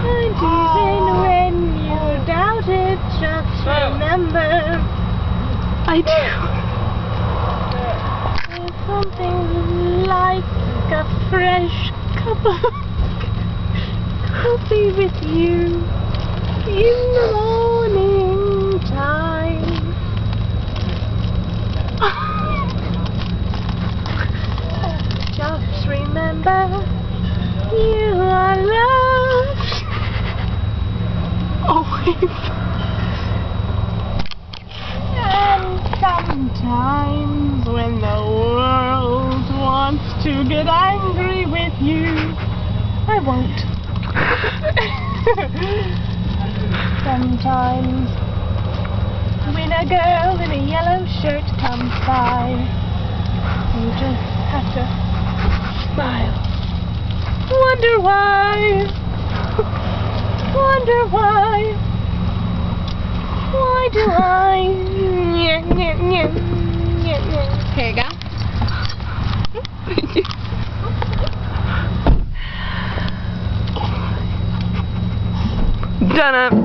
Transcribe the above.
And even when you doubt it, just remember I do. there's something like a fresh cup of coffee with you in the morning time. Just remember you are loved Always. and sometimes when the world wants to get angry with you, I won't. Sometimes when a girl in a yellow shirt comes by, you just have to smile. Wonder why? Wonder why? Why do I? Here you go. Thank you. Done it.